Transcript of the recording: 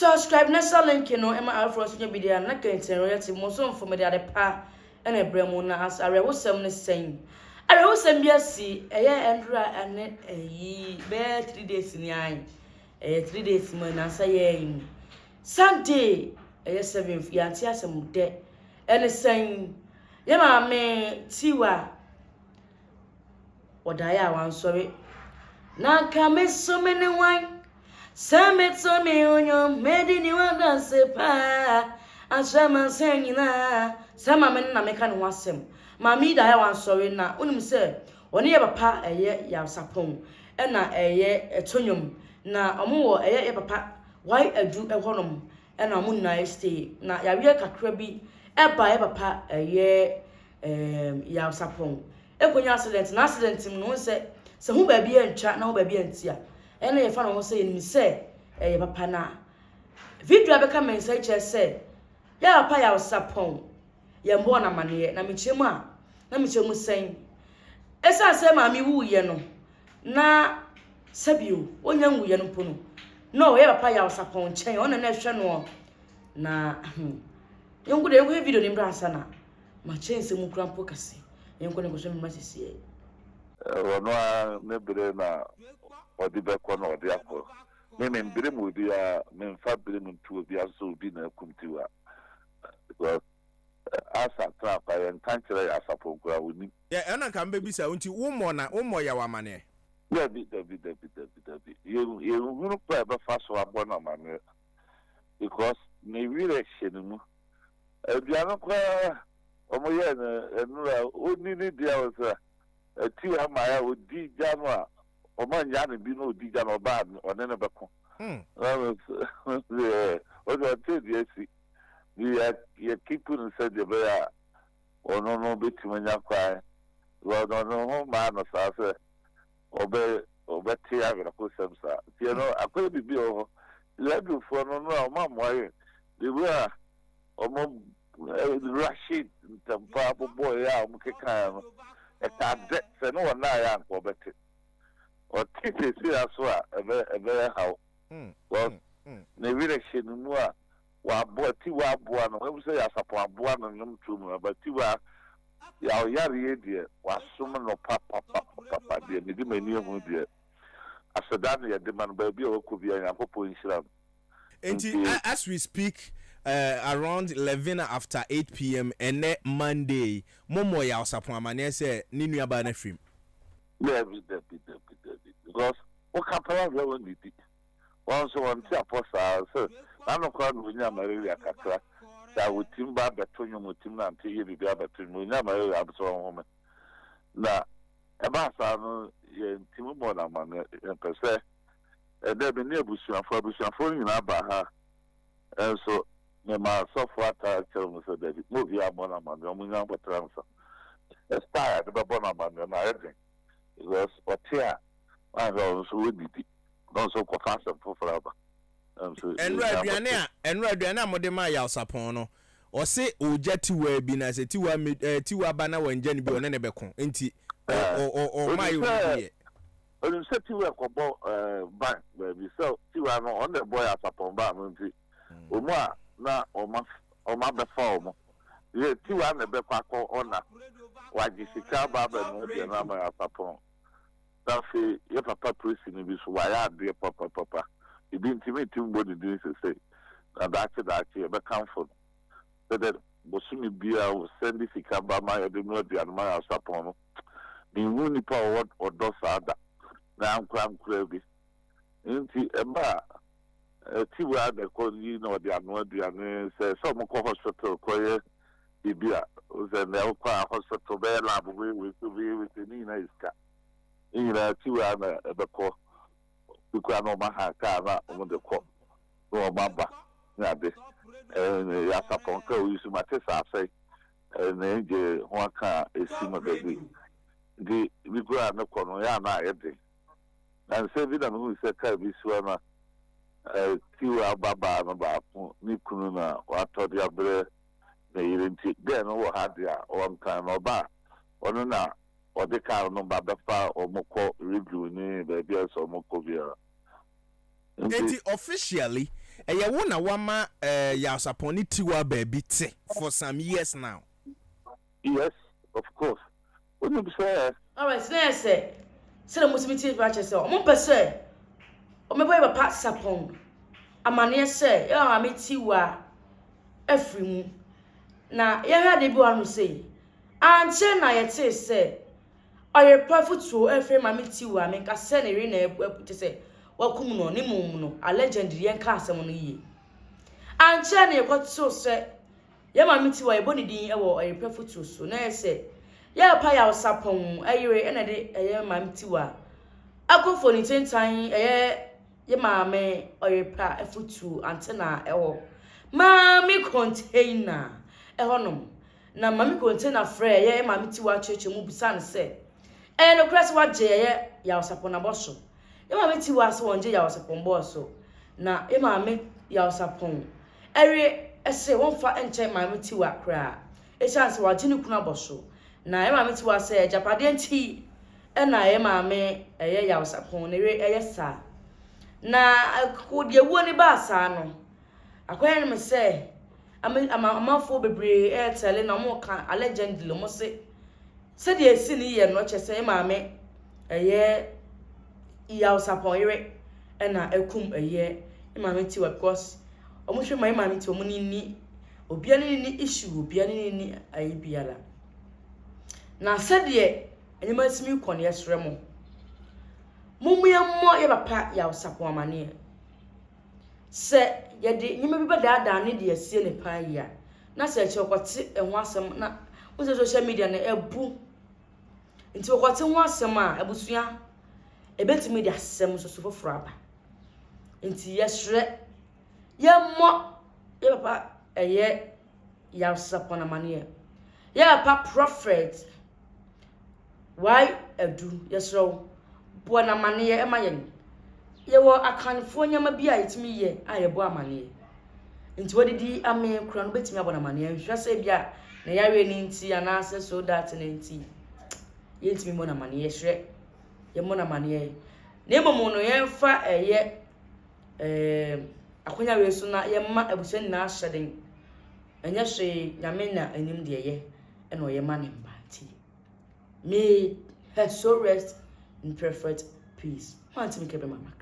subscribe na sa link no e ma afro so bidia na kenten royalty mo so mfo me de pa na ebremu na as arewosem ne sen arewosem bia si endra ane be 3 days ni an 3 days mo na sa ye Sunday 7th ya ti asem de ene sen ye ma me Tiwa odaya wan sorry na kame so many wine Sametso me onyo medi ni wanda sepa ashama senyina sama men na meka ne wasem mami da ya wan sorry na unim se woni ye papa eye Yaw Sarpong e na eye etonyom na omo wo eye papa J.Y.Adu ehonom e na omo na stay na ya wie kakra bi e ba ye papa eye Yaw Sarpong e konya accident no se hu ba bi entwa na hu ba bi entia ene ye fa no say ni say ye papa na video abeka message say ya papa Yaw Sarpong ye mbo na mane na mechemu a na mechemu sen esa say ma mi wuye no na sabio onya wuye no pono no ye papa Yaw Sarpong chen ona na hwe no na yongu de yongu video ni mbransa na ma chen se mu kura mpo kase yongu ne ko so mi masisi Ono ne bere na odi be ko na odi akọ me mbere mu di a me mfa bere mu ntu obi aso obi na kumtiwa because asa trap I encounter Yaw Sarpong kwa woni ena kan be bisa unti wo mo ya wa mane David you hunu pa be fa so abo na mane because me really shenu aduano kwa omo ye na enura oni ni dia o sa Tiwa maya odi janu a omanya ne bi no odi janu ba onene beko odo tedi esi ye kipu no se de ba ono no betimanya kwa no ho ma no sa se obe tia gra ko semsa ti no akoye bibi o ledu fo no no ma moye de wa omo Rashid tampa boy ya mukeka no ekade se no na ya nko beti o titi si aso a ebe how well na direction mu a wa bo Tiwa aboa no we say Yaw Sarpong aboa no nyum tumu but Tiwa ya yare ye die wa som no papa die ne di mani hu die asadan ye de man ba bi o ko bi Yankopon nhira as we speak around 11 after 8 p.m. and Monday, Momo Yaw Sarpong amane say ni nuaba na frim. Because what kapala we won di. Once one ti apostle so na no kwa no nya Maria kakra. Da wotimba betonyo motim na ante ye bibia betonyo nya Maria abso home. Na e ba sa no ye timu mo na mane pese e de be ne abusuafo nyina ba ha. So me ma so fata chero so David movie amona man o munya botransa style de babona man na everything because otia I go so we did no so ko fast for forever so enra aduane a mode ma Yaw Sarpong no o se oja Tiwa bi na se Tiwa ba na wanja ni bi one ne beko enti o ma you here o se Tiwa ko bo ban baby so Tiwa no on the boy Yaw Sarpong ba no enti o mo na oma be fa omo ye Tiwa na be kwa ko ona waji sika ba no de na ma Yaw Sarpong da fe ye papa presi ni bi so wa ya de papa e bi ntimi body din se na da che be comfort so that bosumi bia o send sika ba ma ye de no de na ma Yaw Sarpong no ni hu ni pa o do sa da na ankura bi nti e ba Tiwa de ko ni no de anu say some ko hospital ko ye bibia o se na ko hospital be lab we ni na iska ina Tiwa na be ko ku no ma ha ka na o de ko no baba na de Yaw Sarpong ka o isu mate sa sai na je ho aka esi ma be di bi ko na ko no ya na ye de na se bi na hu se ka bi su na Tiwa baba no ba ni kunu na wato dia bre na yirinti de no wo ha dia o nkan no ba ono na o de ka no ba be fa o moko review ni be bia so moko bia enti officially Eya wona wama Yaw Sarpong ni Tiwa baby te for some years now. Yes, of course. What you say? All right, say the Muslim TV watch say, "Omo pese, o me boy ba pa Sarpong. Amane say, ya ma Tiwa afri mu. Na ye hwa de bi wanu say, anche na ye te say, oye pafutu afri ma Tiwa me ka se na ri na ebu te say, wakum no ni mum no, a legendary yen ka asem no yi. Anche na ye kwato say, ye ma Tiwa ye boni din e wo oye pafutu so na ye say, ya pa Yaw Sarpong ayire ena de eye ma Tiwa. Akofo ni tentan ye maame oyepa afutu antena eho maami container ehonom na maami container frɛ ye maami Tiwa cheche mu bisan se no press waje ye Yaw Sarpong na boso ye maami Tiwa so wonje Yaw Sarpong boso na ye maami Yaw Sarpong ere ese wonfa enche maami Tiwa kra e chance waje ni kuna boso na ye maami Tiwa se japade nti na ye maame Yaw Sarpong ne re sa na akode wo ni ba sa no akoya ni me se amafo bebre tele na mo ka legendary mo se de esi ni ye no chese maame Yaw Sarpong ire na akum maame Tiwa because omo hwe maame Tiwa mo ni obia ni issue obia ni ayibiala na se de enyima simi kon yesre mo mumuyammo ye papa Yaw Sarpong amane se ye de nyima bi bada ne de asie ne pa ya na se che okote enho asem na wo social media na ebu nti okote ho asem a ebusua ebetimi de asem so foforo aba nti yesre ye mo ye papa Yaw Sarpong amane ye papa prophet J.Y.Adu yesro bona mane ye emayen ye wo akanfo nyama bi a yetimi ye a ye bo amane nti wodidi ame kura no betimi abona mane hwase bia na yawe ni nti anase so that ni nti ye ntimi mo na mane ye hwere ye mo na mane ye na emomo no ye fa akonya we so na ye ma abusen na ahyeden enya hwe nyame na anim de ye e no ye ma ne mbati may her soul rest in perfect peace. Want to make a mama.